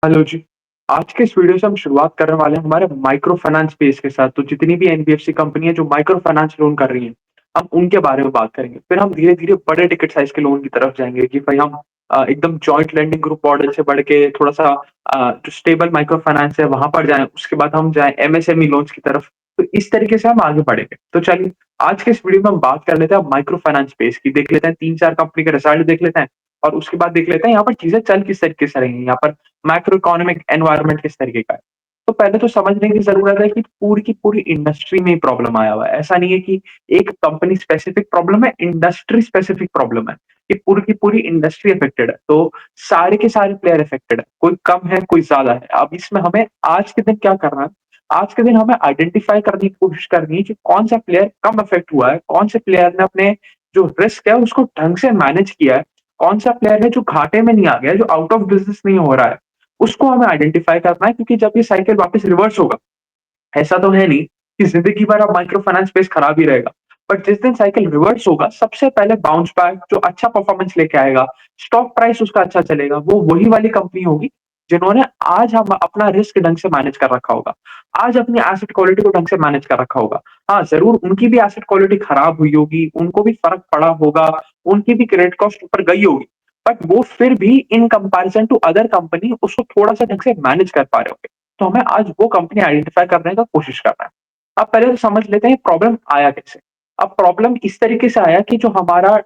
Hello जी। आज के इस वीडियो से हम शुरुआत करने वाले हैं हमारे माइक्रो फाइनेंस स्पेस के साथ। तो जितनी भी एनबीएफसी कंपनी है जो माइक्रो फाइनेंस लोन कर रही हैं, हम उनके बारे में बात करेंगे। फिर हम धीरे-धीरे बड़े टिकट साइज़ के लोन की तरफ जाएँगे कि भाई हम एकदम जॉइंट लेंडिंग ग्रुप मॉडल से बढ़ के थोड़ा-सा जो स्टेबल माइक्रो फाइनेंस है वहाँ पर जाएँ। उसके बाद हम जाएँ एमएसएमई लोन्स की तरफ। तो इस तरीके से हम आगे बढ़ेंगे। तो चलिए आज के इस वीडियो में हम बात कर लेते हैं माइक्रो फाइनेंस स्पेस की। देख लेते हैं 3-4 कंपनी के रिजल्ट देख लेते हैं और उसके बाद देख लेते हैं यहाँ पर चीज़ें चल किस तरीके से रही हैं। यहाँ पर मैक्रो इकोनॉमिक एनवायरनमेंट किस तरीके का है। तो पहले तो समझने की ज़रूरत है कि पूरी की पूरी इंडस्ट्री में ही प्रॉब्लम आया हुआ है। ऐसा नहीं है कि एक कंपनी स्पेसिफिक प्रॉब्लम है, इंडस्ट्री स्पेसिफिक प्रॉब्लम है। ये पूरी की पूरी इंडस्ट्री अफेक्टेड है। तो सारे के सारे प्लेयर अफेक्टेड है। कोई कम है, कोई ज़्यादा है। अब इसमें हमें आज के दिन क्या करना है, आज के दिन हमें आइडेंटिफ़ाई करने की कोशिश करनी है कि कौन-सा प्लेयर कम अफेक्ट हुआ है, कौन से प्लेयर ने अपने जो रिस्क है उसको ढंग से मैनेज किया है, कौन-सा प्लेयर है जो घाटे में नहीं आ गया है, जो आउट ऑफ बिज़नेस नहीं हो रहा है। उसको हमें आइडेंटिफ़ाई करना है क्योंकि जब ये साइकिल वापस रिवर्स होगा, ऐसा तो है नहीं कि ज़िंदगी भर अब माइक्रो फाइनेंस स्पेस खराब ही रहेगा। बट जिस दिन साइकिल रिवर्स होगा, सबसे पहले बाउंस बैक जो अच्छा परफॉर्मेंस लेके आएगा, स्टॉक प्राइस उसका अच्छा चलेगा, वो वही वाली कंपनी होगी, जिन्होंने आज हम अपना रिस्क ढंग से मैनेज कर रखा होगा। आज अपनी एसेट क्वालिटी को ढंग से मैनेज कर रखा होगा। हाँ, ज़रूर उनकी भी एसेट क्वालिटी खराब हुई होगी, उनको भी फ़र्क पड़ा होगा, उनकी भी क्रेडिट कॉस्ट ऊपर गई होगी। बट वो फिर भी in comparison to other company उसको थोड़ा-सा ढंग से मैनेज कर पा रहे होंगे। तो हमें आज वो कंपनी आइडेंटिफ़ाई करने का कोशिश करना है। अब पहले तो समझ लेते हैं प्रॉब्लम आया कैसे? अब प्रॉब्लम इस तरीके से आया कि जो हमारा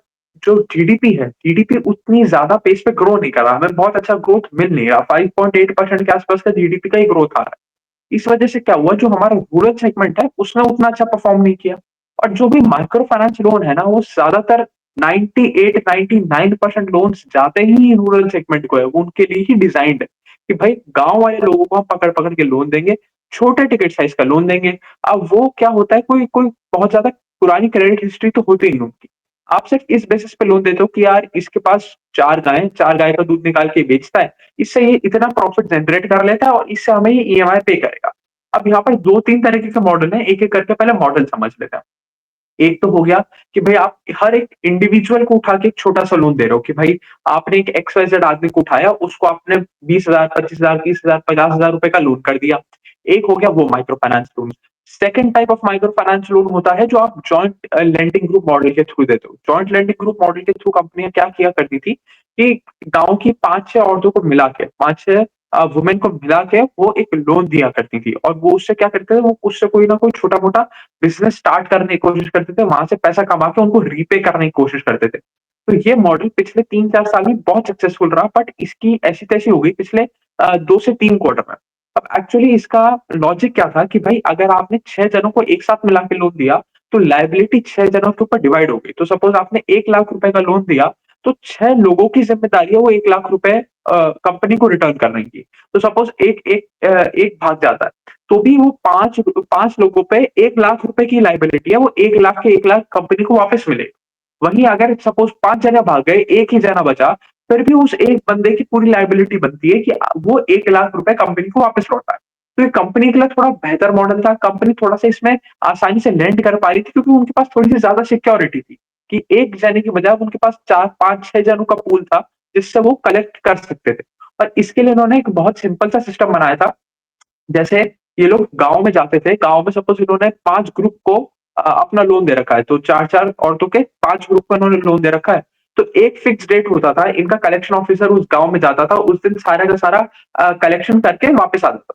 जो जीडीपी है, जीडीपी उतनी ज़्यादा पेस पे ग्रो नहीं कर रहा। हमें बहुत अच्छा ग्रोथ मिल नहीं रहा। 5.8% के आसपास का जीडीपी का ही ग्रोथ आ रहा है। इस वजह से क्या हुआ जो हमारा रूरल सेगमेंट है उसने उतना अच्छा परफॉर्म नहीं किया और जो भी माइक्रो फाइनेंस लोन है ना वो ज्यादातर 98-99% लोन्स जाते ही रूरल सेगमेंट को है, वो उनके लिए ही डिजाइंड है कि भाई गांव वाले लोगों को हम पकड़ पकड़ के लोन देंगे, छोटे टिकट साइज का लोन देंगे। अब वो क्या होता है, कोई कोई बहुत ज्यादा पुरानी क्रेडिट हिस्ट्री तो होती नहीं उनकी। आप सिर्फ इस बेसिस पे लोन देते हो कि यार इसके पास 4 गाय का दूध निकाल के बेचता है, इससे ये इतना प्रॉफिट जनरेट कर लेता है और इससे हमें ये ईएमआई पे करेगा। अब यहाँ पर 2-3 तरीके के मॉडल हैं, एक-एक करके पहले मॉडल समझ लेते हैं। एक तो हो गया कि भई आप हर एक इंडिविजुअल को उठा के एक छोटा-सा लोन दे रहे हो कि भाई आपने एक एक्स-वाई-ज़ेड आदमी को उठाया, उसको आपने 20,000, 25,000, 30,000, 50,000 रुपए का लोन कर दिया। एक हो गया वो micro finance loan. Second type of micro finance loan होता है जो आप जॉइंट लेंडिंग ग्रुप मॉडल के थ्रू देते हो। जॉइंट लेंडिंग ग्रुप मॉडल के थ्रू कंपनियाँ क्या किया करती थी कि गाँव की 5-6 औरतों को मिला के 5-6 वुमेन को मिला के वो एक लोन दिया करती थी और वो उससे क्या करते थे, वो उससे कोई ना कोई छोटा-मोटा बिज़नेस स्टार्ट करने की कोशिश करते थे, वहाँ से पैसा कमा के उनको रीपे करने की कोशिश करते थे। तो ये मॉडल पिछले 3-4 साल में बहुत सक्सेसफुल रहा, बट इसकी ऐसी-तैसी हो गई पिछले 2 से 3 क्वार्टर में। अब एक्चुअली इसका लॉजिक क्या था कि भाई अगर आपने 6 जनों को एक साथ मिला के लोन दिया, तो लायबिलिटी 6 जनों के ऊपर डिवाइड हो गई। तो सपोज़ आपने 1 लाख रुपए का लोन दिया, तो 6 लोगों की ज़िम्मेदारी है वो 1 लाख रुपए कंपनी को रिटर्न करने की। तो सपोज़ एक भाग जाता है, तो भी वो 5 लोगों पे 1 लाख रुपए की लायबिलिटी है, वो 1 लाख के 1 लाख कंपनी को वापस मिलेगा। वहीं अगर सपोज़ 5 जने भाग गए, 1 ही जना बचा, फिर भी उस एक बंदे की पूरी लायबिलिटी बनती है कि वो 1 लाख रुपए कंपनी को वापस लौटाए। तो ये कंपनी के लिए थोड़ा बेहतर मॉडल था, कंपनी थोड़ा-सा इसमें आसानी से लेंड कर पा रही थी क्योंकि उनके पास थोड़ी-सी ज़्यादा सिक्योरिटी थी, कि 1 जने की बजाय उनके पास 4, 5, 6 जनों का पूल था, जिससे वो कलेक्ट कर सकते थे। और इसके लिए उन्होंने एक बहुत सिंपल सा सिस्टम बनाया था। जैसे ये लोग गाँव में जाते थे, गाँव में सपोज़ इन्होंने 5 ग्रुप को अपना लोन दे रखा है, तो 4-4 औरतों के 5 ग्रुप को इन्होंने लोन दे रखा है। तो एक फिक्स डेट होता था, इनका कलेक्शन ऑफिसर उस गाँव में जाता था, उस दिन सारा का सारा कलेक्शन करके वापस आ जाता था।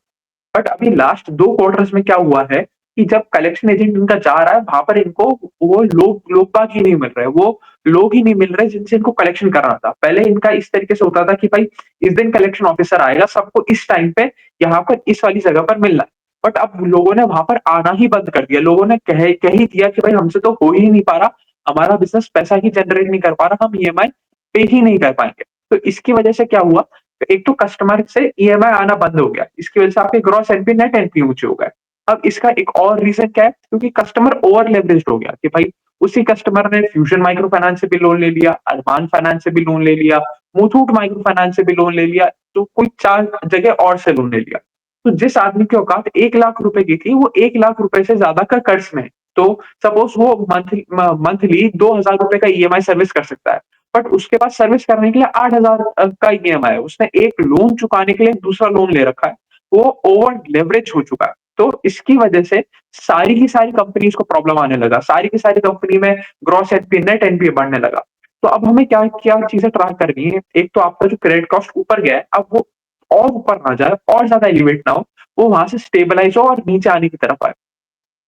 बट अभी लास्ट 2 क्वार्टर्स में क्या हुआ है कि जब कलेक्शन एजेंट इनका जा रहा है, वहाँ पर इनको वो लोग-बाग ही नहीं मिल रहे हैं, वो लोग ही नहीं मिल रहे जिनसे इनको कलेक्शन कराना था। पहले इनका इस तरीके से होता था कि भाई इस दिन कलेक्शन ऑफिसर आएगा, सबको इस टाइम पे यहाँ पर इस वाली जगह पर मिलना है। बट अब लोगों ने वहाँ पर आना ही बंद कर दिया। लोगों ने कह ही दिया कि भाई हमसे तो हो ही नहीं पा रहा, हमारा बिज़नेस पैसा ही जनरेट नहीं कर पा रहा, हम ईएमआई पे ही नहीं कर पाएँगे। तो इसकी वजह से क्या हुआ, एक तो कस्टमर से ईएमआई आना बंद हो गया। इसकी वजह से आपके ग्रॉस एनपी, नेट एनपी ऊँचे हो गए। अब इसका एक और रीज़न क्या है? क्योंकि कस्टमर ओवर लेवरेज्ड हो गया कि भाई उसी कस्टमर ने फ्यूजन माइक्रो फाइनेंस से भी लोन ले लिया, अरमान फाइनेंस से भी लोन ले लिया, मुथूट माइक्रो फाइनेंस से भी लोन ले लिया, तो कोई 4 जगह और से लोन ले लिया। तो जिस आदमी की औकात 1 लाख रुपए की थी, वो 1 लाख रुपए से ज़्यादा का कर्ज में है। तो सपोज़ वो मंथली 2,000 रुपए का ईएमआई सर्विस कर सकता है। बट उसके पास सर्विस करने के लिए 8,000 का ईएमआई है। उसने एक लोन चुकाने के लिए दूसरा लोन ले रखा है। वो ओवर लेवरेज हो चुका है। तो इसकी वजह से सारी की सारी कंपनीज़ को प्रॉब्लम आने लगा। सारी की सारी कंपनी में ग्रॉस एनपीए, नेट एनपीए बढ़ने लगा। तो अब हमें क्या क्या चीज़ें ट्रैक करनी है? एक तो आपका जो क्रेडिट कॉस्ट ऊपर गया है, अब वो और ऊपर ना जाए, और ज़्यादा एलिवेट ना हो, वो वहाँ से स्टेबलाइज़ हो और नीचे आने की तरफ आए।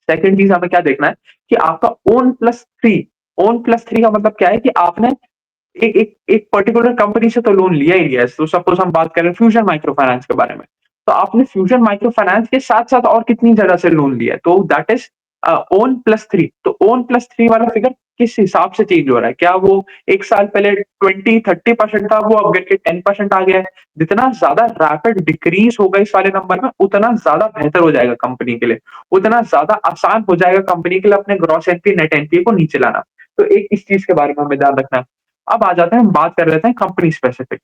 सेकंड चीज़ हमें क्या देखना है कि आपका ओन प्लस 3 का मतलब क्या है कि आपने एक एक एक पर्टिकुलर कंपनी से तो लोन लिया ही लिया है। तो सपोज़ हम बात करें फ्यूजन माइक्रो फाइनेंस के बारे में। तो आपने फ्यूजन माइक्रो फाइनेंस के साथ-साथ और कितनी जगह से लोन लिया है? तो दैट इज़ ओन प्लस 3। तो ओन प्लस 3 वाला फिगर किस हिसाब से चेंज हो रहा है? क्या वो 1 साल पहले 20-30% था, वो अब गिर के 10% आ गया है? जितना ज़्यादा रैपिड डिक्रीज़ होगा इस वाले नंबर में, उतना ज़्यादा बेहतर हो जाएगा कंपनी के लिए। उतना ज़्यादा आसान हो जाएगा कंपनी के लिए अपने ग्रॉस एनपीए, नेट एनपीए को नीचे लाना। तो एक इस चीज़ के बारे में हमें ध्यान रखना है। अब आ जाते हैं, हम बात कर लेते हैं कंपनी स्पेसिफिक।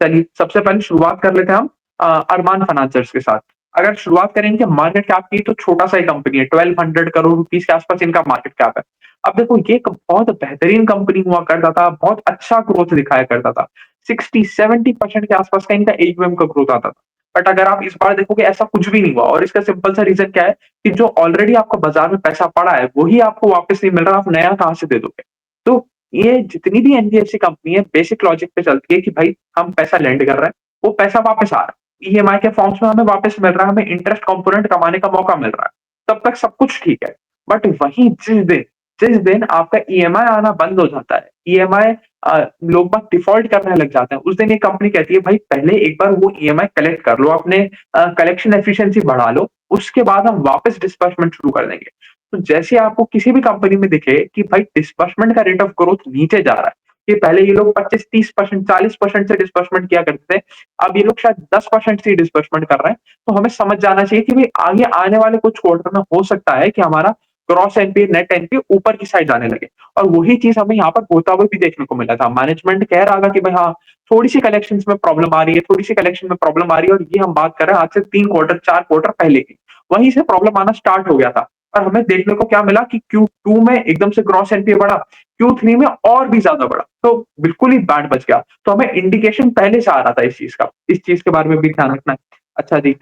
चलिए, सबसे पहले शुरुआत कर लेते हैं हम अरमान फाइनेंसर्स के साथ। अगर शुरुआत करें इनके मार्केट कैप की, तो छोटा-सा ही कंपनी है, 1200 करोड़ रुपीज़ के आस-पास इनका मार्केट कैप है। अब देखो, ये एक बहुत बेहतरीन कंपनी हुआ करता था, बहुत अच्छा ग्रोथ दिखाया करता था। 60-70% के आस-पास का इनका एयूएम का ग्रोथ आता था। बट अगर आप इस बार देखोगे, ऐसा कुछ भी नहीं हुआ, और इसका सिंपल सा रीज़न क्या है कि जो ऑलरेडी आपको बाज़ार में पैसा पड़ा है, वही आपको वापस नहीं मिल रहा, आप नया कहाँ से दे दोगे? तो ये जितनी भी एनबीएफसी कंपनी है, बेसिक लॉजिक पे चलती है कि भाई, हम पैसा लेंड कर रहे हैं, वो पैसा वापस आ रहा है। ईएमआई के फॉर्म्स में हमें वापस मिल रहा है, हमें इंटरेस्ट कंपोनेंट कमाने का मौका मिल रहा है। तब तक सब कुछ ठीक है। बट वहीं जिस दिन आपका ईएमआई आना बंद हो जाता है, ईएमआई लोग बाग डिफ़ॉल्ट करने लग जाते हैं, उस दिन ये कंपनी कहती है, भाई पहले एक बार वो ईएमआई कलेक्ट कर लो, अपने कलेक्शन एफिशिएंसी बढ़ा लो, उसके बाद हम वापस डिस्बर्समेंट शुरू कर देंगे। तो जैसे आपको किसी भी कंपनी में दिखे कि भाई डिस्बर्समेंट का रेट ऑफ ग्रोथ नीचे जा रहा है, कि पहले ये लोग 25-30%, 40% से डिस्बर्समेंट किया करते थे, अब ये लोग शायद 10% से ही डिस्बर्समेंट कर रहे हैं, तो हमें समझ जाना चाहिए कि भाई आगे आने वाले कुछ क्वार्टर में हो सकता है कि हमारा ग्रॉस एनपीए, नेट एनपीए ऊपर की साइड जाने लगे। और वही चीज़ हमें यहाँ पर होता हुआ भी देखने को मिला था। मैनेजमेंट कह रहा था कि भाई हाँ, थोड़ी-सी कलेक्शंस में प्रॉब्लम आ रही है, थोड़ी-सी कलेक्शन में प्रॉब्लम आ रही है, और ये हम बात कर रहे हैं आज से 3 क्वार्टर, 4 क्वार्टर पहले की। वहीं से प्रॉब्लम आना स्टार्ट हो गया था। और हमें देखने को क्या मिला कि Q2 में एकदम से ग्रॉस एनपीए बढ़ा, Q3 में और भी ज़्यादा बढ़ा, तो बिल्कुल ही बैंड बज गया। तो हमें इंडिकेशन पहले से आ रहा था इस चीज़ का। इस चीज़ के बारे में भी ध्यान रखना है। अच्छा जी,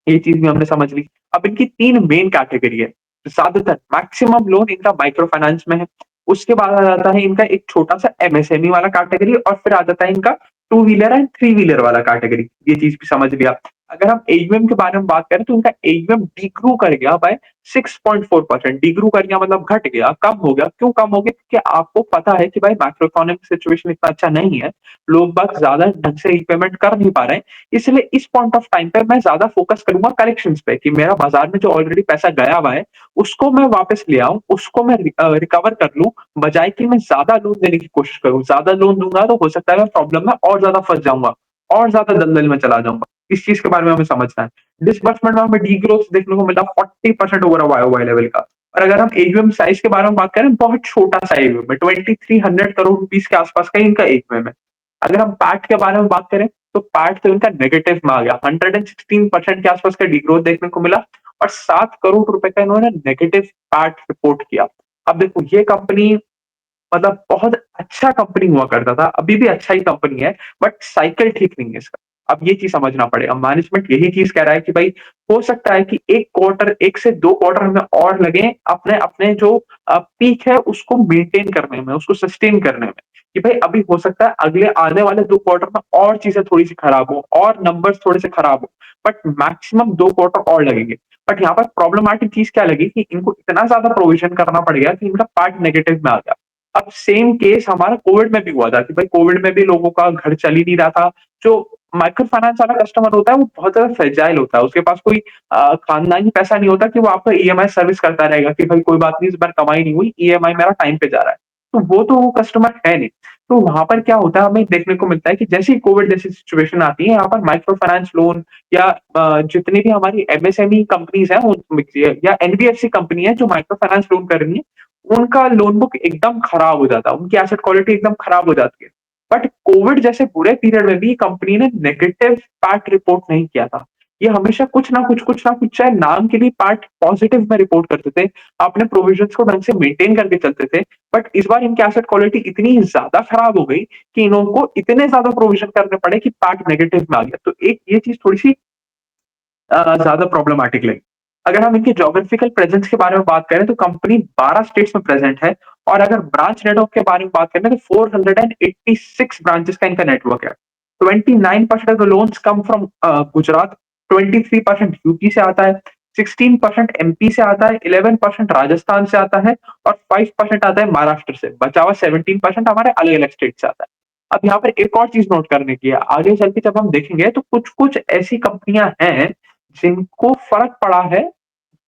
ये चीज़ भी हमने समझ ली। अब इनकी 3 मेन कैटेगरी है। ज़्यादातर मैक्सिमम लोन इनका माइक्रो फाइनेंस में है। उसके बाद आ जाता है इनका एक छोटा-सा एमएसएमई वाला कैटेगरी, और फिर आ जाता है इनका two wheeler and three wheeler वाला कैटेगरी। ये चीज़ भी समझ लिया। अगर हम एयूएम के बारे में बात करें, तो इनका एयूएम डिग्रू कर गया बाय 6.4%। डिग्रू कर गया मतलब घट गया, कम हो गया। क्यों कम हो गया? क्योंकि आपको पता है कि भाई मैक्रो इकोनॉमिक सिचुएशन इतना अच्छा नहीं है। लोग बाग ज़्यादा ढंग से रीपेमेंट कर नहीं पा रहे हैं। इसलिए इस पॉइंट ऑफ टाइम पे मैं ज़्यादा फ़ोकस करूँगा कलेक्शंस पे, कि मेरा बाज़ार में जो ऑलरेडी पैसा गया हुआ है, उसको मैं वापस ले आऊँ, उसको मैं रिकवर कर लूँ, बजाए कि मैं ज़्यादा लोन देने की कोशिश करूँ। ज़्यादा लोन दूँगा तो हो सकता है मैं प्रॉब्लम में और ज़्यादा फँस जाऊँगा, और ज़्यादा दलदल में चला जाऊँगा। इस चीज़ के बारे में हमें समझना है। डिसबर्समेंट में हमें डीग्रोथ देखने को मिला 40% ओवर वाई-ओवाई लेवल का। और अगर हम एयूएम साइज़ के बारे में बात करें, बहुत छोटा-सा एयूएम है, 2300 करोड़ रुपीज़ के आस-पास का ही इनका एयूएम है। अगर हम पैट के बारे में बात करें, तो पैट तो इनका नेगेटिव में आ गया। 116% के आसपास का डिग्रोथ देखने को मिला, और 7 करोड़ रुपए का इन्होंने नेगेटिव पैट रिपोर्ट किया। अब देखो, ये कंपनी मतलब बहुत अच्छा कंपनी हुआ करता था, अभी भी अच्छा ही कंपनी है, बट साइकिल ठीक नहीं है इसका। अब ये चीज़ समझना पड़ेगा। मैनेजमेंट यही चीज़ कह रहा है कि भाई, हो सकता है कि 1 क्वार्टर, 1 से 2 क्वार्टर हमें और लगें अपने अपने जो पीक है उसको मेंटेन करने में, उसको सस्टेन करने में। कि भाई अभी हो सकता है अगले आने वाले 2 क्वार्टर में और चीज़ें थोड़ी-सी खराब हो, और नंबर्स थोड़े-से खराब हो, बट मैक्सिमम 2 क्वार्टर और लगेंगे। बट यहाँ पर प्रॉब्लमैटिक चीज़ क्या लगी कि इनको इतना ज़्यादा प्रोविज़न करना पड़ गया कि इनका पार्ट नेगेटिव में आ गया। अब सेम केस हमारा कोविड में भी हुआ था कि भाई कोविड में भी लोगों का घर चल ही नहीं रहा था। जो माइक्रो फाइनेंस वाला कस्टमर होता है, वो बहुत ज़्यादा फ्रेजाइल होता है। उसके पास कोई खानदानी पैसा नहीं होता कि वो आपका ईएमआई सर्विस करता रहेगा कि भाई कोई बात नहीं, इस बार कमाई नहीं हुई, ईएमआई मेरा टाइम पे जा रहा है। तो वो कस्टमर है नहीं। तो वहाँ पर क्या होता है, हमें देखने को मिलता है कि जैसे ही कोविड जैसी सिचुएशन आती है, यहाँ पर माइक्रो फाइनेंस लोन, या जितनी भी हमारी एमएसएमई कंपनीज़ हैं, उन या एनबीएफसी कंपनी है जो माइक्रो फाइनेंस लोन कर रही है, उनका लोन बुक एकदम खराब हो जाता है, उनकी एसेट क्वालिटी एकदम खराब हो जाती है। बट कोविड जैसे बुरे पीरियड में भी कंपनी ने नेगेटिव पैट रिपोर्ट नहीं किया था। ये हमेशा कुछ ना कुछ चाहे नाम के लिए पार्ट पॉजिटिव में रिपोर्ट करते थे, अपने प्रोविजंस को ढंग से मेंटेन करके चलते थे। बट इस बार इनकी एसेट क्वालिटी इतनी ज़्यादा खराब हो गई कि इन लोगों को इतने ज़्यादा प्रोविज़न करने पड़े कि पार्ट नेगेटिव में आ गया। तो एक ये चीज़ थोड़ी-सी ज़्यादा प्रॉब्लमैटिक लगी। अगर हम इनके ज्योग्राफिकल प्रेज़ेंस के बारे में बात करें तो कंपनी 12 स्टेट्स में प्रेज़ेंट है और अगर ब्रांच नेटवर्क के बारे में बात करें तो 486 ब्रांचेज़ का इनका नेटवर्क है। 29% of the loans come from Gujarat, 23% UP से आता है, 16% एमपी से आता है, 11% राजस्थान से आता है और 5% आता है महाराष्ट्र से। बचा हुआ 17% हमारे अलग-अलग स्टेट से आता है। अब यहाँ पर एक और चीज़ नोट करने की है, आगे चल के जब हम देखेंगे तो कुछ-कुछ ऐसी कंपनियाँ हैं, जिनको फ़र्क पड़ा है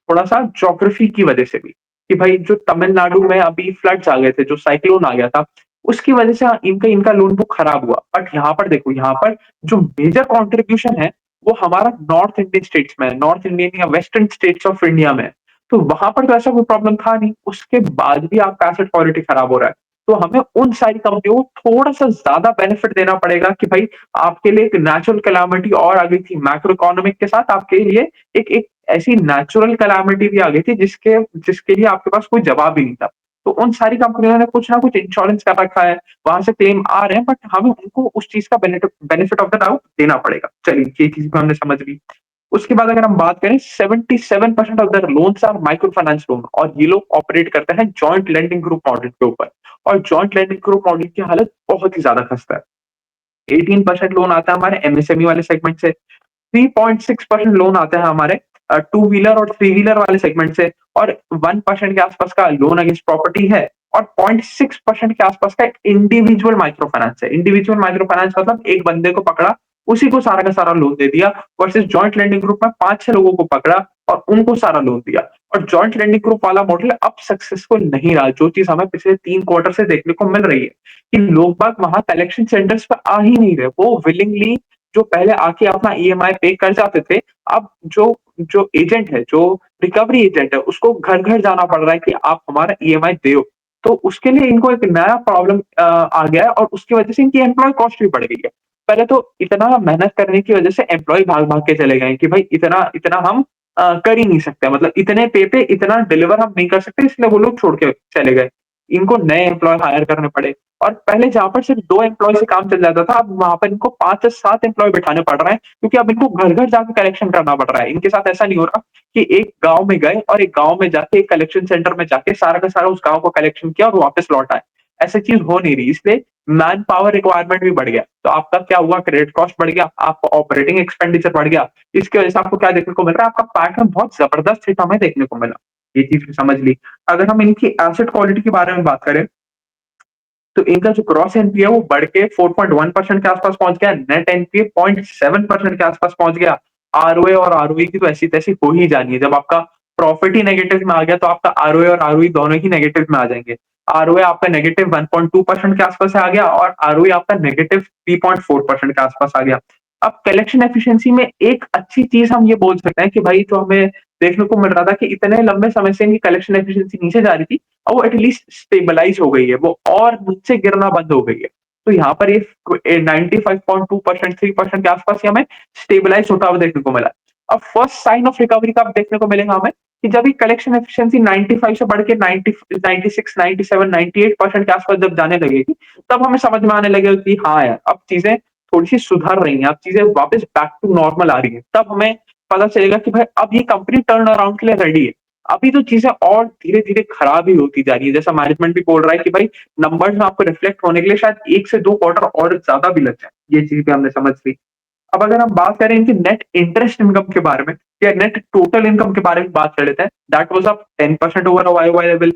थोड़ा-सा ज्योग्राफी की वजह से भी, कि भाई जो तमिलनाडु में अभी फ्लड्स आ गए थे, जो साइक्लोन आ गया था, उसकी वजह से इनका इनका लोन बुक खराब हुआ। बट यहाँ पर देखो, यहाँ पर जो मेजर कंट्रीब्यूशन है, वो हमारा नॉर्थ इंडियन स्टेट्स में है, नॉर्थ इंडियन या वेस्टर्न स्टेट्स ऑफ इंडिया में है। तो वहाँ पर तो ऐसा कोई प्रॉब्लम था नहीं, उसके बाद भी आपका एसेट क्वालिटी खराब हो रहा है। तो हमें उन सारी कंपनियों को थोड़ा-सा ज़्यादा बेनिफिट देना पड़ेगा कि भाई आपके लिए एक नेचुरल कैलामिटी और आ गई थी, मैक्रो इकोनॉमिक के साथ आपके लिए एक एक ऐसी नेचुरल कैलामिटी भी आ गई थी जिसके जिसके लिए आपके पास कोई जवाब ही नहीं था। तो उन सारी कंपनियों ने कुछ ना कुछ इंश्योरेंस कर रखा है, वहाँ से क्लेम आ रहे हैं बट हमें उनको उस चीज़ का बेनिफिट ऑफ द डाउट देना पड़ेगा। चलिए ये चीज़ भी हमने समझ ली। उसके बाद अगर हम बात करें 77% of their loans are micro finance loan और ये लोग ऑपरेट करते हैं जॉइंट लेंडिंग ग्रुप मॉडल के ऊपर और जॉइंट लेंडिंग ग्रुप मॉडल की हालत बहुत ही ज़्यादा खस्ता है। 18% लोन आता है हमारे एमएसएमई वाले सेगमेंट से, 3.6% लोन आता है हमारे टू व्हीलर और थ्री व्हीलर वाले सेगमेंट से और 1% के आसपास का लोन अगेंस्ट प्रॉपर्टी है और 0.6% के आसपास का इंडिविजुअल माइक्रो फाइनेंस है। इंडिविजुअल माइक्रो फाइनेंस मतलब एक बंदे को पकड़ा, उसी को सारा का सारा लोन दे दिया वर्सेस जॉइंट लेंडिंग ग्रुप में 5-6 लोगों को पकड़ा और उनको सारा लोन दिया। और जॉइंट लेंडिंग ग्रुप वाला मॉडल अब सक्सेसफुल नहीं रहा, जो चीज़ हमें पिछले 3 क्वार्टर से देखने को मिल रही है कि लोग बाग वहाँ कलेक्शन सेंटर्स पे आ ही नहीं रहे। वो विलिंगली जो पहले आके अपना ईएमआई पे कर जाते थे, अब जो जो एजेंट है, जो रिकवरी एजेंट है, उसको घर-घर जाना पड़ रहा है कि आप हमारा ईएमआई देओ। तो उसके लिए इनको एक नया प्रॉब्लम आ गया है और उसकी वजह से इनकी एम्प्लॉयी कॉस्ट भी बढ़ गई है। पहले तो इतना मेहनत करने की वजह से एम्प्लॉयी भाग-भाग के चले गए कि भाई इतना इतना हम कर ही नहीं सकते, मतलब इतने पे इतना डिलीवर हम नहीं कर सकते, इसलिए वो लोग छोड़ के चले गए। इनको नए एम्प्लॉयी हायर करने पड़े और पहले जहाँ पर सिर्फ 2 एम्प्लॉयी से काम चल जाता था, अब वहाँ पर इनको 5 से 7 एम्प्लॉयी बिठाने पड़ रहे हैं, क्योंकि अब इनको घर-घर जाके कलेक्शन करना पड़ रहा है। इनके साथ ऐसा नहीं हो रहा कि एक गाँव में गए और एक गाँव में जाके एक कलेक्शन सेंटर में जाके सारा का सारा उस गाँव को कलेक्शन किया और वापस लौट आए। ऐसी चीज़ हो नहीं रही, इसलिए मैन पावर रिक्वायरमेंट भी बढ़ गया। तो आपका क्या हुआ, क्रेडिट कॉस्ट बढ़ गया, आपका ऑपरेटिंग एक्सपेंडिचर बढ़ गया। इसकी वजह से आपको क्या देखने को मिल रहा है, आपका पैट में बहुत ज़बरदस्त हिट हमें देखने को मिला। ये चीज़ भी समझ ली। अगर हम इनकी एसेट क्वालिटी के बारे में बात करें तो इनका जो ग्रॉस एनपीए है वो बढ़ के 4.1% के आसपास पहुंच गया, नेट एनपीए 0.7% के आसपास पहुंच गया। आरओए और आरओई की तो ऐसी तैसी हो ही जानी है। जब आपका प्रॉफिट ही नेगेटिव में आ गया तो आपका आरओए और आरओई दोनों ही नेगेटिव में आ जाएंगे। आरओए आपका नेगेटिव 1.2% के आसपास से आ गया और आरओई आपका नेगेटिव 3.4% के आसपास आ गया। अब कलेक्शन एफिशिएंसी में एक अच्छी चीज हम ये बोल सकते हैं कि भाई जो हमें देखने को मिल रहा था कि इतने लंबे समय से इनकी कलेक्शन एफिशिएंसी नीचे जा रही थी, अब वो एटलीस्ट स्टेबलाइज़ हो गई है, वो और नीचे गिरना बंद हो गई है। तो यहाँ पर ये 95.2% 3% के आसपास ही हमें स्टेबलाइज़ होता हुआ देखने को मिला। अब फर्स्ट साइन ऑफ रिकवरी कब देखने को मिलेगा हमें कि जब ये कलेक्शन एफिशिएंसी 95 से बढ़ के 90 96 97 98% के आसपास जब जाने लगेगी, तब हमें समझ में आने लगेगा कि हाँ यार, अब चीज़ें थोड़ी-सी सुधर रही हैं, अब चीज़ें वापस बैक टू नॉर्मल आ रही हैं। तब हमें पता चलेगा कि भाई अब ये कंपनी टर्न अराउंड के लिए रेडी है। अभी तो चीज़ें और धीरे-धीरे खराब ही होती जा रही है। जैसा मैनेजमेंट भी बोल रहा है कि भाई नंबर्स में आपको रिफ्लेक्ट होने के लिए शायद 1 से 2 क्वार्टर और ज़्यादा भी लग जाए। ये चीज़ भी हमने समझ ली। अब अगर हम बात करें इनकी नेट इंटरेस्ट इनकम के बारे में या नेट टोटल इनकम के बारे में बात कर लेते हैं। That was up 10% over a Y O Y level.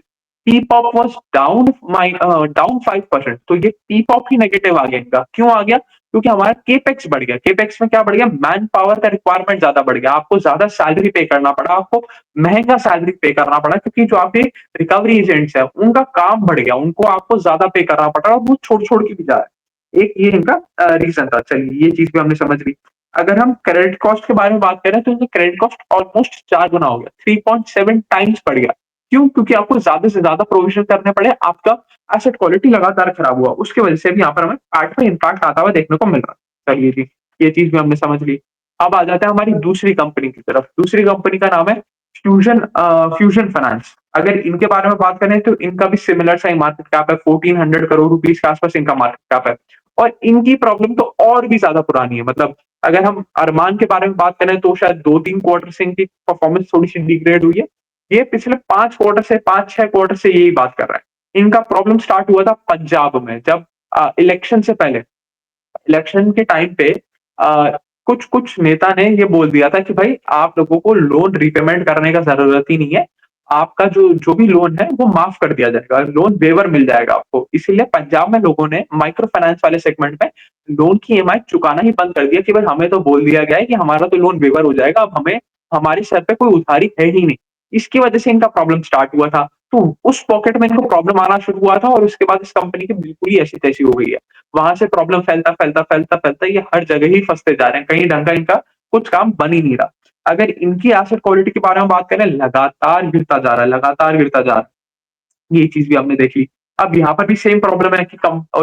T-pop was down 5%, तो ये T-pop ही नेगेटिव आ गया इनका। क्यों आ गया? क्योंकि हमारा केपेक्स बढ़ गया। केपेक्स में क्या बढ़ गया? मैन पावर का रिक्वायरमेंट ज़्यादा बढ़ गया। आपको ज़्यादा सैलरी पे करना पड़ा, आपको महँगा सैलरी पे करना पड़ा क्योंकि जो आपके रिकवरी एजेंट्स हैं, उनका काम बढ़ गया। उनको आपको ज़्यादा पे करना पड़ रहा है और वो छोड़-छोड़ के भी जा रहे हैं। एक ये इनका रीज़न था। चलिए ये चीज़ भी हमने समझ ली। अगर हम क्रेडिट कॉस्ट के बारे में बात करें तो इनका क्रेडिट कॉस्ट ऑलमोस्ट 4 गुना हो गया, 3.7 टाइम्स बढ़ गया। क्यों? क्योंकि आपको ज़्यादा से ज़्यादा प्रोविज़न करने पड़े, आपका एसेट क्वालिटी लगातार खराब हुआ। उसकी वजह से भी यहाँ पर हमें पैट में इम्पैक्ट आता हुआ देखने को मिल रहा है। चलिए जी, ये चीज़ भी हमने समझ ली। अब आ जाते हैं हमारी दूसरी कंपनी की तरफ। दूसरी कंपनी का नाम है फ्यूजन फाइनेंस। अगर इनके बारे में बात करें तो इनका भी सिमिलर सा ही मार्केट कैप है, 1400 करोड़ रुपीस के आसपास इनका मार्केट कैप है। और इनकी प्रॉब्लम तो और भी ज्यादा पुरानी है। मतलब अगर हम अरमान के बारे में बात करें तो शायद 2-3 क्वार्टर से इनकी परफॉर्मेंस थोड़ी-सी डिग्रेड हुई है। ये पिछले 5 क्वार्टर से 5-6 क्वार्टर से यही बात कर रहा है। इनका प्रॉब्लम स्टार्ट हुआ था पंजाब में, जब इलेक्शन से पहले, इलेक्शन के टाइम पे कुछ कुछ नेता ने ये बोल दिया था कि भाई आप लोगों को लोन रीपेमेंट करने का जरूरत ही नहीं है। आपका जो जो भी लोन है वो माफ कर दिया जाएगा, लोन वेवर मिल जाएगा आपको। इसीलिए पंजाब में लोगों ने माइक्रो फाइनेंस वाले सेगमेंट में लोन की ईएमआई चुकाना ही बंद कर दिया कि भाई हमें तो बोल दिया गया है कि हमारा तो लोन वेवर हो जाएगा, अब हमें हमारे सर पे कोई उधारी है ही नहीं। इसकी वजह से इनका प्रॉब्लम स्टार्ट हुआ था। तो उस पॉकेट में इनको प्रॉब्लम आना शुरू हुआ था और उसके बाद इस कंपनी की बिल्कुल ही ऐसी तैसी हो गई है। वहां से प्रॉब्लम फैलता ये हर जगह ही फंसते जा रहे हैं, कहीं ढंग का इनका कुछ काम बन ही नहीं रहा। अगर इनकी एसेट क्वालिटी के बारे में बात करें, लगातार गिरता जा रहा है, लगातार गिरता जा रहा है। ये चीज भी हमने देख ली। अब यहाँ पर भी सेम प्रॉब्लम है कि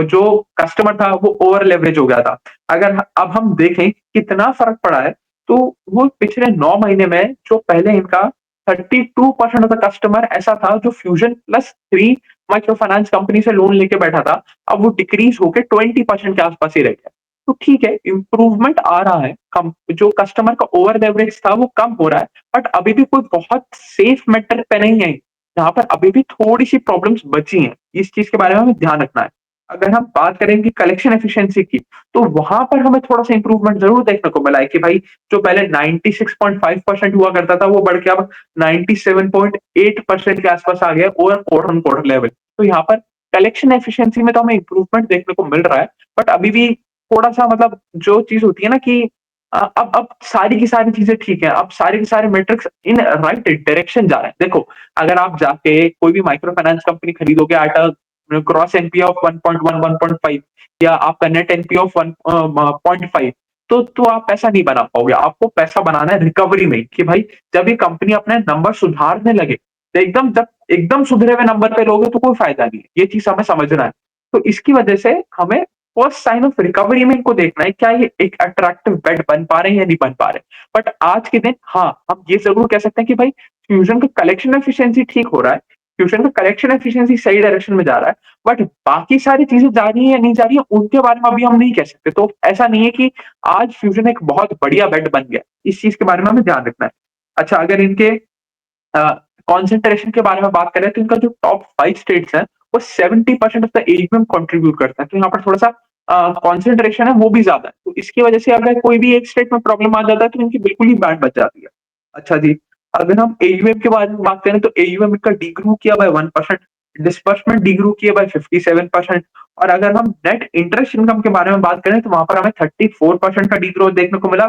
जो कस्टमर था वो ओवर लेवरेज हो गया था। अगर अब हम देखें कितना फर्क पड़ा है, तो वो पिछले 9 महीने में जो पहले इनका 32% ऑफ द कस्टमर ऐसा था जो fusion plus 3 micro finance company से लोन लेके बैठा था, अब वो डिक्रीज होके 20% के आसपास ही रह गया। तो ठीक है, इम्प्रूवमेंट आ रहा है, कम जो कस्टमर का ओवर लेवरेज था वो कम हो रहा है, बट अभी भी कोई बहुत सेफ मेथड पे नहीं है। यहाँ पर अभी भी थोड़ी-सी प्रॉब्लम्स बची हैं। इस चीज़ के बारे में हमें ध्यान रखना है। अगर हम बात करेंगे कलेक्शन एफिशिएंसी की, तो वहाँ पर हमें थोड़ा-सा इम्प्रूवमेंट ज़रूर देखने को मिला है कि भाई जो पहले 96.5% हुआ करता था, वो बढ़ के अब 97.8% के आसपास आ गया over quarter on quarter level. तो यहाँ पर कलेक्शन एफिशिएंसी में तो हमें इम्प्रूवमेंट देखने को मिल रहा है, बट अभी भी थोड़ा-सा मतलब जो चीज़ होती है ना कि अब सारी की सारी चीज़ें ठीक है, अब सारे के सारे मैट्रिक्स इन राइट डायरेक्शन जा रहे हैं। देखो, अगर आप जाके कोई भी माइक्रो फाइनेंस कंपनी खरीदोगे at a gross NPA of 1.1 1.5 या आपका नेट एनपीए ऑफ 1 0.5, तो आप पैसा नहीं बना पाओगे। आपको पैसा बनाना है रिकवरी में कि भाई जब ये कंपनी अपने नंबर सुधारने लगे, तो जब एकदम सुधरे हुए नंबर पे लोगे तो कोई फायदा नहीं है। ये चीज़ हमें समझना है। तो इसकी वजह से हमें फर्स्ट साइन ऑफ रिकवरी में इनको देखना है, क्या ये एक अट्रैक्टिव बेट बन पा रहे हैं या नहीं बन पा रहे। बट आज के दिन हाँ, हम ये ज़रूर कह सकते हैं कि भाई फ्यूजन का कलेक्शन एफिशिएंसी ठीक हो रहा है। फ्यूजन का कलेक्शन एफिशिएंसी सही डायरेक्शन में जा रहा है। बट बाकी सारी चीज़ें जा रही हैं या नहीं जा रही है, उनके बारे में अभी हम नहीं कह सकते। तो ऐसा नहीं है कि आज फ्यूजन एक बहुत बढ़िया बेट बन गया। इस चीज़ के बारे में हमें ध्यान रखना है। अच्छा, अगर इनके कंसंट्रेशन के बारे में बात करें तो इनका जो टॉप 5 स्टेट्स हैं, वो 70% ऑफ द एजीएम कंट्रीब्यूट करता है। तो यहाँ पर थोड़ा-सा कंसंट्रेशन है वो भी ज़्यादा है। तो इसकी वजह से अगर कोई भी एक स्टेट में प्रॉब्लम आ जाता है तो इनकी बिल्कुल ही बैंड बज जाती है। अच्छा जी, अगर हम एयूएम के बारे में बात करें तो एयूएम इनका डिग्रू किया बाय 1%, डिस्बर्समेंट डिग्रू किया बाय 57%। और अगर हम नेट इंटरेस्ट इनकम के बारे में बात करें तो वहाँ पर हमें 34% का डिग्रोथ देखने को मिला,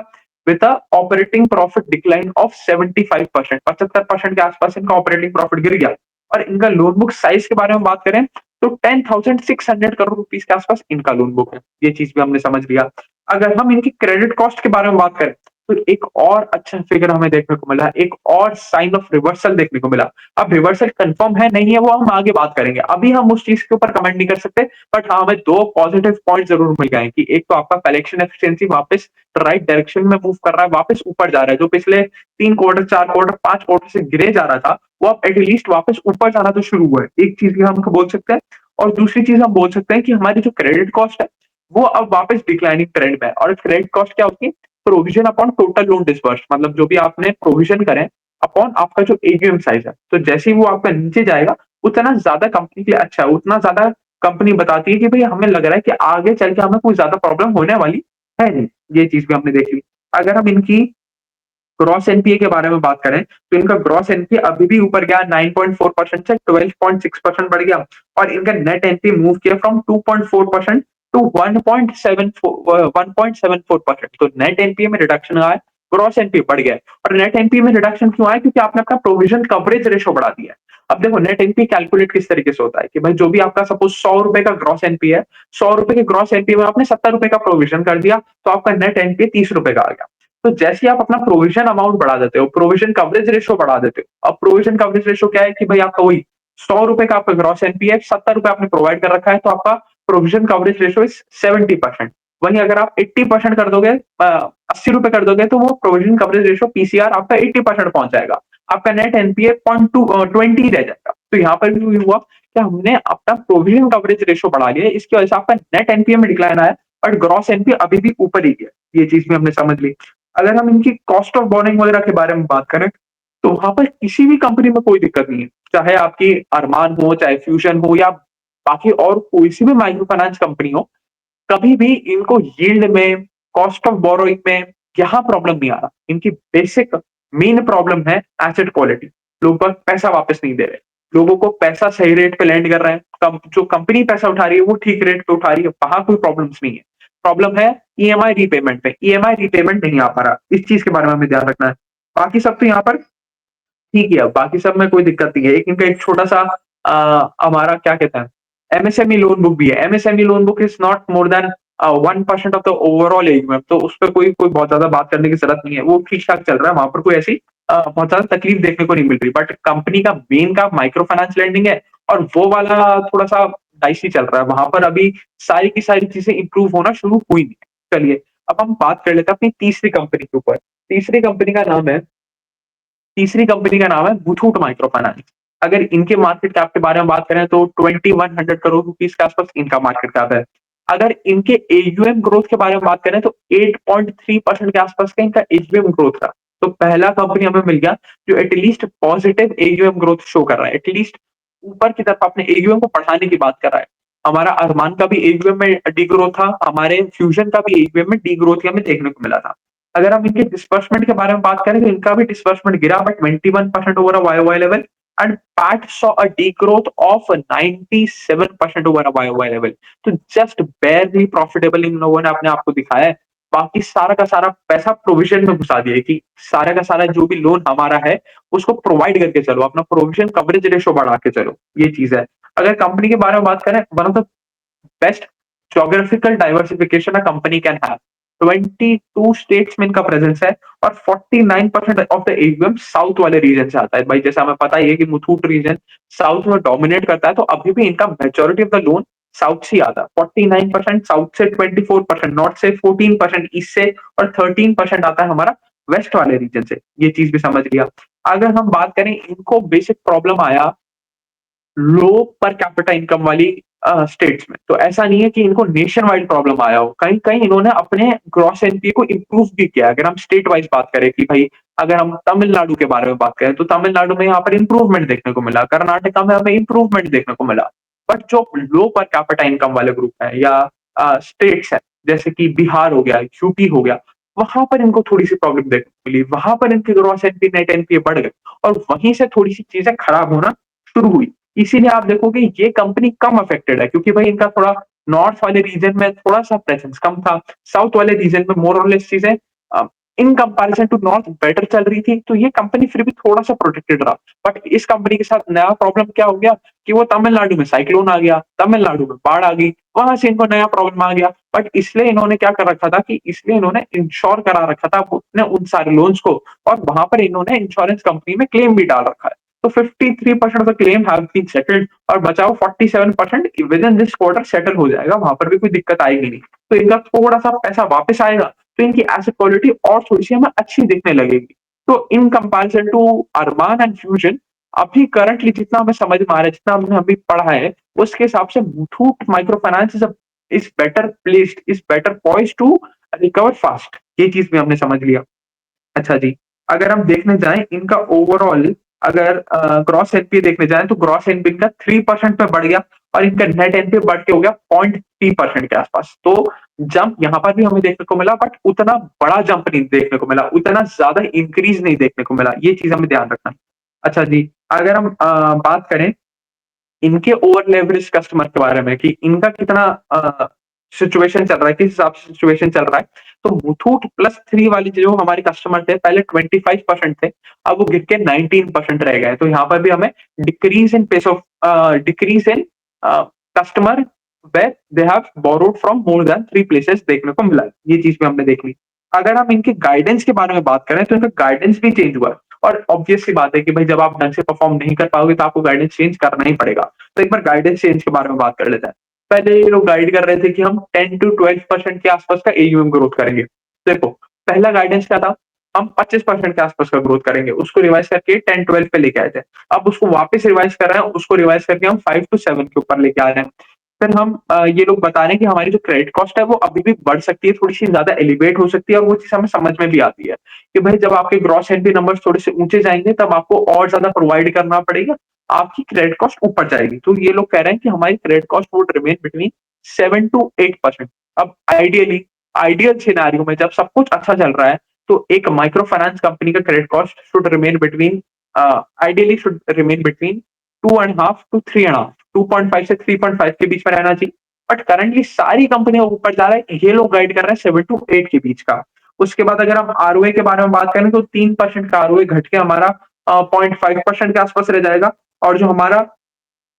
with a operating profit decline of 75%, 75% के आसपास इनका ऑपरेटिंग प्रॉफिट गिर गया। और इनका लोन बुक साइज के बारे में बात करें तो 10,600 करोड़ रुपीस के आसपास इनका लोन बुक है। ये चीज भी हमने समझ लिया। अगर हम इनकी क्रेडिट कॉस्ट के बारे में बात करें तो एक और अच्छा फिगर हमें देखने को मिला, एक और साइन ऑफ रिवर्सल देखने को मिला। अब रिवर्सल कंफर्म है नहीं है वो हम आगे बात करेंगे, अभी हम उस चीज के ऊपर कमेंट नहीं कर सकते। बट हाँ, हमें दो पॉजिटिव पॉइंट जरूर मिल गए कि एक तो आपका कलेक्शन एफिशिएंसी वापस राइट डायरेक्शन में मूव कर रहा है, वापस ऊपर जा रहा है। जो पिछले 3 क्वार्टर, 4 क्वार्टर, 5 क्वार्टर से गिरे जा रहा था, वो अब एटलीस्ट वापस ऊपर जाना तो शुरू हुआ है। एक चीज़ ये हम बोल सकते हैं। और दूसरी चीज़ हम बोल सकते हैं कि हमारी जो क्रेडिट कॉस्ट है, वो अब वापस डिक्लाइनिंग ट्रेंड में है। और क्रेडिट कॉस्ट क्या होती है? Provision upon total loan disbursed, मतलब जो भी आपने प्रोविजन करें अपॉन आपका जो एयूएम साइज़ है। तो जैसे ही वो आपका नीचे जाएगा, उतना ज़्यादा कंपनी के लिए अच्छा है, उतना ज़्यादा कंपनी बताती है कि भई हमें लग रहा है कि आगे चल के हमें कोई ज़्यादा प्रॉब्लम होने वाली है नहीं। ये चीज़ भी हमने देख ली। अगर हम इनकी ग्रॉस एनपीए के बारे में बात करें, तो इनका ग्रॉस एनपीए अभी भी ऊपर गया, 9.4% से 12.6% बढ़ गया। और इनका नेट एनपीए मूव किया फ्रॉम 2.4% टू 1.74%। तो नेट एनपीए में रिडक्शन आया है, ग्रॉस एनपीए बढ़ गया है। और नेट एनपीए में रिडक्शन क्यों आया? क्योंकि आपने अपना प्रोविजन कवरेज रेशो बढ़ा दिया है। अब देखो, नेट एनपीए कैलकुलेट किस तरीके से होता है कि भाई जो भी आपका सपोज ₹100 का ग्रॉस एनपीए है, ₹100 के ग्रॉस एनपीए में आपने ₹70 का प्रोविजन कर दिया, तो आपका नेट एनपीए ₹30 का आ गया। तो जैसे ही आप अपना प्रोविजन अमाउंट बढ़ा देते हो, प्रोविजन कवरेज रेशो बढ़ा देते हो। अब प्रोविजन कवरेज रेशो क्या है कि भाई आपका वही ₹100 का आपका ग्रॉस एनपीए, ₹70 आपने प्रोवाइड कर रखा है, तो आपका प्रोविजन कवरेज रेशो इज 70%। वहीं अगर आप 80% कर दोगे, ₹80 कर दोगे, तो वो प्रोविजन कवरेज रेशियो पीसीआर आपका 80% पहुँच जाएगा। आपका नेट एनपीए 20 रह जाएगा। तो यहाँ पर भी हुआ कि हमने अपना प्रोविजन कवरेज रेशियो बढ़ा लिया है, इसकी वजह से आपका नेट एनपीए में डिक्लाइन आया, और ग्रॉस एनपीए अभी भी ऊपर ही है। ये चीज़ भी हमने समझ ली। अगर हम इनकी कॉस्ट ऑफ बोरोइंग वगैरह के बारे में बात करें, तो वहाँ पर किसी भी कंपनी में कोई दिक्कत नहीं है। चाहे आपकी अरमान हो, चाहे फ्यूजन हो, या बाकी और कोई सी भी माइक्रो फाइनेंस कंपनी हो, कभी भी इनको यील्ड में, कॉस्ट ऑफ बोरोइंग में यहाँ प्रॉब्लम नहीं आ रहा। इनकी बेसिक मेन प्रॉब्लम है एसेट क्वालिटी। लोग बस पैसा वापस नहीं दे रहे। लोगों को पैसा सही रेट पे लैंड कर रहे हैं। जो कंपनी पैसा उठा रही है वो ठीक रेट पे उठा रही है, वहाँ कोई प्रॉब्लम्स नहीं है। प्रॉब्लम है ईएमआई रीपेमेंट पे। ईएमआई रीपेमेंट नहीं आ पा रहा। इस चीज़ के बारे में हमें ध्यान रखना है। बाकी सब तो यहाँ पर ठीक ही है, बाकी सब में कोई दिक्कत नहीं है। एक इनका एक छोटा-सा हमारा क्या कहते हैं, एमएसएमई लोन बुक भी है। MSME loan book is not more than 1% of the overall AUM, तो उसपे कोई कोई बहुत ज़्यादा बात करने की ज़रूरत नहीं है। वो ठीक-ठाक चल रहा है, वहाँ पर कोई ऐसी बहुत ज़्यादा तकलीफ देखने को नहीं मिल रही। बट कंपनी का मेन काम माइक्रो फाइनेंस लेंडिंग है, और वो वाला थोड़ा-सा डाइसी चल रहा है। वहाँ पर अभी सारी की सारी चीज़ें इम्प्रूव होना शुरू हुई नहीं है। चलिए, अब हम बात कर लेते हैं अपनी तीसरी कंपनी के ऊपर। तीसरी कंपनी का नाम है तीसरी कंपनी का नाम है मुथूट माइक्रो फाइनेंस। अगर इनके मार्केट कैप के बारे में बात करें, तो 2100 करोड़ रुपीस के आसपास इनका मार्केट कैप है। अगर इनके एयूएम ग्रोथ के बारे में बात करें, तो 8.3% के आसपास का इनका एयूएम ग्रोथ था। तो पहला कंपनी हमें मिल गया जो at least positive AUM growth show कर रहा है, एटलीस्ट ऊपर की तरफ अपने एयूएम को बढ़ाने की बात कर रहा है। हमारा अरमान का भी एयूएम में डिग्रोथ था, हमारे फ्यूजन का भी एयूएम में डिग्रोथ हमें देखने को मिला था। अगर हम इनके डिस्बर्समेंट के बारे में बात करें, तो इनका भी डिस्बर्समेंट गिरा, but 21% over a वाई-ओवाई level, and PAT saw a degrowth of 97% over a वाई-ओवाई level. तो जस्ट बेयरली प्रॉफिटेबल इन लोगों ने अपने आप को दिखाया है। बाकी सारा का सारा पैसा प्रोविजन में घुसा दिया है कि सारा का सारा जो भी लोन हमारा है, उसको प्रोवाइड करके चलो, अपना प्रोविजन कवरेज रेशियो बढ़ा के चलो, ये चीज़ है। अगर कंपनी के बारे में बात करें, one of the best geographical diversification a company can have. 22 states में इनका प्रेजेंस है, और 49% ऑफ द एयूएम साउथ वाले रीजन से आता है। भाई जैसा हमें पता ही है कि मुथूट रीजन साउथ में डोमिनेट करता है, तो अभी भी इनका majority of the loan south से आता है। 49% साउथ से, 24% नॉर्थ से, 14% ईस्ट से, और 13% आता है हमारा वेस्ट वाले रीजन से। ये चीज भी समझ लिया। अगर हम बात करें, इनको बेसिक प्रॉब्लम आया लो पर कैपिटा इनकम वाली स्टेट्स में। तो ऐसा नहीं है कि इनको नेशन वाइड प्रॉब्लम आया हो। कहीं-कहीं इन्होंने अपने ग्रॉस एनपीए को इम्प्रूव भी किया है। अगर हम स्टेट वाइज़ बात करें कि भाई, अगर हम तमिलनाडु के बारे में बात करें, तो तमिलनाडु में यहाँ पर इम्प्रूवमेंट देखने को मिला, कर्नाटका में हमें इम्प्रूवमेंट देखने को मिला। बट जो लो पर कैपिटा इनकम वाले ग्रुप हैं, या स्टेट्स हैं, जैसे कि बिहार हो गया, यूपी हो गया, वहाँ पर इनको थोड़ी-सी प्रॉब्लम देखने को मिली। वहाँ पर इनके ग्रॉस एनपीए, नेट एनपीए बढ़ गए, और वहीं से थोड़ी-सी चीज़ें खराब होना शुरू हुई। इसीलिए आप देखोगे ये कंपनी कम अफेक्टेड है, क्योंकि भाई इनका थोड़ा नॉर्थ वाले रीजन में थोड़ा-सा प्रेजेंस कम था। साउथ वाले रीजन में मोर और लेस चीज़ें uh, in comparison to north better चल रही थी, तो ये कंपनी फिर भी थोड़ा-सा प्रोटेक्टेड रहा। बट इस कंपनी के साथ नया प्रॉब्लम क्या हो गया कि वो तमिलनाडु में साइक्लोन आ गया, तमिलनाडु में बाढ़ आ गई, वहाँ से इनको नया प्रॉब्लम आ गया। बट इसलिए इन्होंने क्या कर रखा था कि इसलिए इन्होंने इंश्योर करा रखा था अपने उन सारे लोन्स को, और वहाँ पर इन्होंने इंश्योरेंस कंपनी में क्लेम भी डाल रखा है। तो 53% of the claim have been settled, और बचाओ 47% within this quarter settle हो जाएगा, वहाँ पर भी कोई दिक्कत आएगी नहीं। तो इनका थोड़ा-सा पैसा वापस आएगा, तो इनकी एसेट क्वालिटी और थोड़ी-सी हमें अच्छी दिखने लगेगी। तो in comparison to Arman and Fusion, अभी करंटली जितना हमें समझ में आ रहा है, जितना हमने अभी पढ़ा है, उसके हिसाब से Muthoot micro finance is better placed, is better poised to recover fast. ये चीज़ भी हमने समझ लिया। अच्छा जी, अगर हम देखने जाएँ इनका ओवरऑल, अगर ग्रॉस एनपीए देखने जाएँ, तो ग्रॉस एनपीए इनका 3% पे बढ़ गया, और इनका नेट एनपीए बढ़ के हो गया 0.3% के आसपास। तो जंप यहाँ पर भी हमें देखने को मिला, बट उतना बड़ा जंप नहीं देखने को मिला, उतना ज़्यादा इंक्रीज़ नहीं देखने को मिला। ये चीज़ हमें ध्यान रखना है। अच्छा जी, अगर हम बात करें इनके ओवर लेवरेज कस्टमर के बारे में कि इनका कितना सिचुएशन चल रहा है, किस हिसाब से सिचुएशन चल रहा है। तो मुथूट प्लस 3 वाली जो हमारे कस्टमर थे, पहले 25% थे, अब वो गिर के 19% रह गए। तो यहाँ पर भी हमें decrease in customer where they have borrowed from more than 3 places देखने को मिला है। ये चीज़ भी हमने देख ली। अगर हम इनके गाइडेंस के बारे में बात करें, तो इनका गाइडेंस भी चेंज हुआ है, और ऑब्वियस सी बात है कि भाई जब आप ढंग से परफॉर्म नहीं कर पाओगे, तो आपको गाइडेंस चेंज करना ही पड़ेगा। तो एक बार गाइडेंस चेंज के बारे में बात कर लेते हैं। पहले ये लोग गाइड कर रहे थे कि हम 10 टू 12% के आसपास का एयूएम ग्रोथ करेंगे। देखो, पहला गाइडेंस क्या था? हम 25% के आसपास का ग्रोथ करेंगे, उसको रिवाइज़ करके 10-12 पे लेके आए थे। अब उसको वापस रिवाइज़ कर रहे हैं, उसको रिवाइज़ करके हम 5 टू 7 के ऊपर लेके आ रहे हैं। फिर हम ये लोग बता रहे हैं कि हमारी जो क्रेडिट कॉस्ट है वो अभी भी बढ़ सकती है, थोड़ी-सी ज़्यादा एलिवेट हो सकती है और वो चीज़ हमें समझ में भी आती है, कि भाई जब आपके ग्रॉस एनपी नंबर्स थोड़े से ऊँचे जाएँगे तब आपको और ज़्यादा प्रोवाइड करना पड़ेगा, आपकी क्रेडिट कॉस्ट ऊपर जाएगी। तो ये लोग कह रहे हैं कि हमारी credit cost would remain between 7 to 8%। अब आइडियल सिनेरियो में जब सब कुछ अच्छा चल रहा है, तो एक माइक्रो फाइनेंस कंपनी का credit cost should remain between ideally should remain between 2.5 to 3.5, 2.5 से 3.5 के बीच में रहना चाहिए। बट करंटली सारी कंपनियां ऊपर जा रहा है, ये लोग गाइड कर रहे हैं 7 टू 8 के बीच का। उसके बाद अगर हम आरओए के बारे में बात करें तो 3% का आरओए घट के हमारा 0.5% के आसपास रह जाएगा, और जो हमारा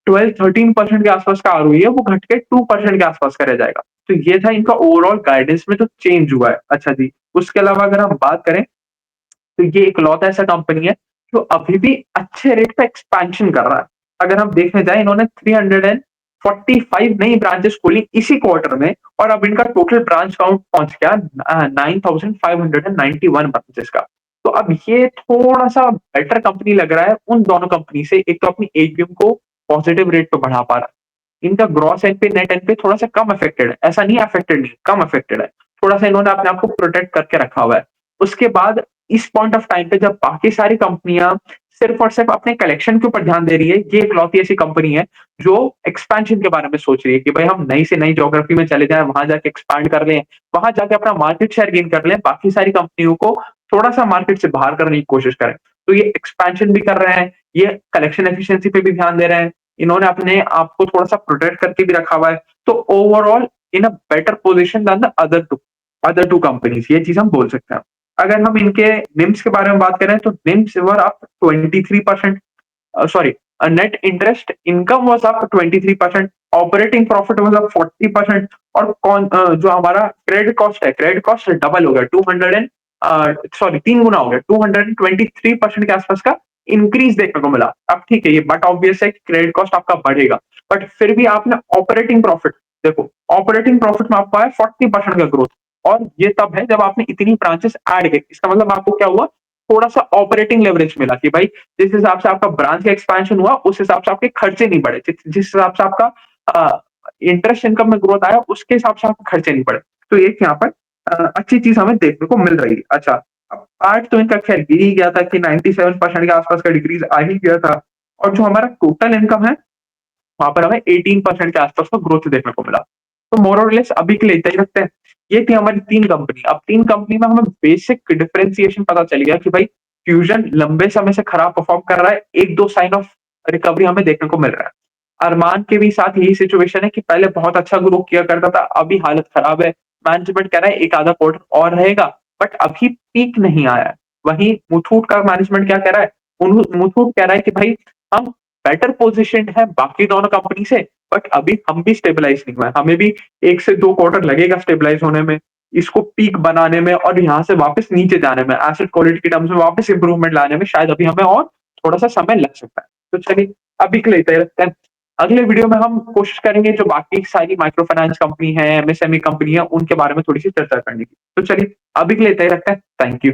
12-13% के आसपास का आरओई है वो घट के 2% के आसपास का रह जाएगा। तो ये था इनका ओवरऑल गाइडेंस में जो चेंज हुआ है। अच्छा जी, उसके अलावा अगर हम बात करें तो ये इकलौता ऐसा कंपनी है जो अभी भी अच्छे रेट पे एक्सपेंशन कर रहा है। अगर हम देखने जाएँ, इन्होंने 345 नई ब्रांचेस खोली इसी क्वार्टर में, और अब इनका टोटल ब्रांच काउंट पहुँच गया 9591 ब्रांचेस का। तो अब ये थोड़ा-सा बेटर कंपनी लग रहा है उन दोनों कंपनी से, एक तो अपनी एटीएम को पॉजिटिव रेट पे बढ़ा पा रहा है। इनका ग्रॉस एनपीए, नेट एनपीए थोड़ा-सा कम अफेक्टेड है। ऐसा नहीं है अफेक्टेड नहीं, कम अफेक्टेड है। थोड़ा-सा इन्होंने अपने आप को प्रोटेक्ट करके रखा हुआ है। उसके बाद इस पॉइंट ऑफ टाइम पे जब बाकी सारी कंपनियां सिर्फ और सिर्फ अपने कलेक्शन के ऊपर ध्यान दे रही है, ये इकलौती ऐसी कंपनी है जो एक्सपेंशन के बारे में सोच रही है कि भाई हम नई से नई ज्योग्राफी में चले जाएं, वहां जाके एक्सपैंड कर लें, वहां जाके अपना मार्केट शेयर गेन कर लें, बाकी सारी कंपनियों को थोड़ा सा मार्केट से बाहर करने की कोशिश करें। तो ये एक्सपेंशन भी कर रहे हैं, ये कलेक्शन एफिशिएंसी पे भी ध्यान दे रहे हैं, इन्होंने अपने आप को थोड़ा सा प्रोटेक्ट करके भी रखा हुआ है। तो overall in a better position than the other two companies, ये चीज हम बोल सकते हैं। अगर हम इनके निम्स के बारे में बात करें तो NIMs were up 23%, sorry, net interest income was up 23%, operating profit was up 40%, और जो हमारा क्रेडिट कॉस्ट डबल हो गया, 200 एंड सॉरी 3 गुना हो गया, 223% के आसपास का इंक्रीज देखने को मिला। अब ठीक है, ये बट ऑब्वियस है कि क्रेडिट कॉस्ट आपका बढ़ेगा, बट फिर भी आपने ऑपरेटिंग प्रॉफिट, देखो ऑपरेटिंग प्रॉफिट में आपको आया 40% का ग्रोथ, और ये तब है जब आपने इतनी ब्रांचेस ऐड की। इसका मतलब आपको क्या हुआ, थोड़ा-सा ऑपरेटिंग लेवरेज मिला कि भाई जिस हिसाब से आपका ब्रांच का एक्सपेंशन हुआ, उस हिसाब से आपके खर्चे नहीं बढ़े। जिस हिसाब से आपका अ, इंटरेस्ट इनकम में ग्रोथ आया, उसके हिसाब से आपके खर्चे नहीं बढ़े। तो एक यहाँ पर अच्छी चीज़ हमें देखने को मिल रही है। अच्छा, अब पार्ट तो इनका खैर गिर ही गया था कि 97% के आसपास का डिक्रीज़ आ ही गया था, और जो हमारा टोटल इनकम है वहाँ पर हमें 18% के आसपास का ग्रोथ देखने को मिला। तो मोर और लेस अभी के लिए इतना ही रखते हैं। ये थी हमारी 3 कंपनी। अब 3 कंपनी में हमें बेसिक डिफरेंशिएशन पता चल गया कि भाई फ्यूजन लंबे समय से खराब परफॉर्म कर रहा है, 1-2 साइन ऑफ रिकवरी हमें देखने को मिल रहा है। अरमान के भी साथ यही सिचुएशन है कि पहले बहुत अच्छा ग्रो किया करता था, अभी हालत खराब है। मैनेजमेंट कह रहा है 1 आधा क्वार्टर और रहेगा, बट अभी पीक नहीं आया है। वहीं मुथूट का मैनेजमेंट क्या कह रहा है? मुथूट कह रहा है कि भाई हम बेटर पोज़ीशन्ड है बाकी दोनों कंपनी से, बट अभी हम भी स्टेबलाइज़ नहीं हुए हैं। हमें भी 1 से 2 क्वार्टर लगेगा स्टेबलाइज़ होने में, इसको पीक बनाने में और यहाँ से वापस नीचे जाने में, एसेट क्वालिटी के टर्म्स में वापस इम्प्रूवमेंट लाने में शायद अभी हमें और थोड़ा-सा समय लग सकता है। तो चलिए, अभी के लिए इतना ही रखते हैं। अगले वीडियो में हम कोशिश करेंगे जो बाकी सारी माइक्रो फाइनेंस कंपनी है, एमएसएमई कंपनी है, उनके बारे में थोड़ी-सी चर्चा करने की। तो चलिए, अभी के लिए इतना ही रखते हैं। Thank you.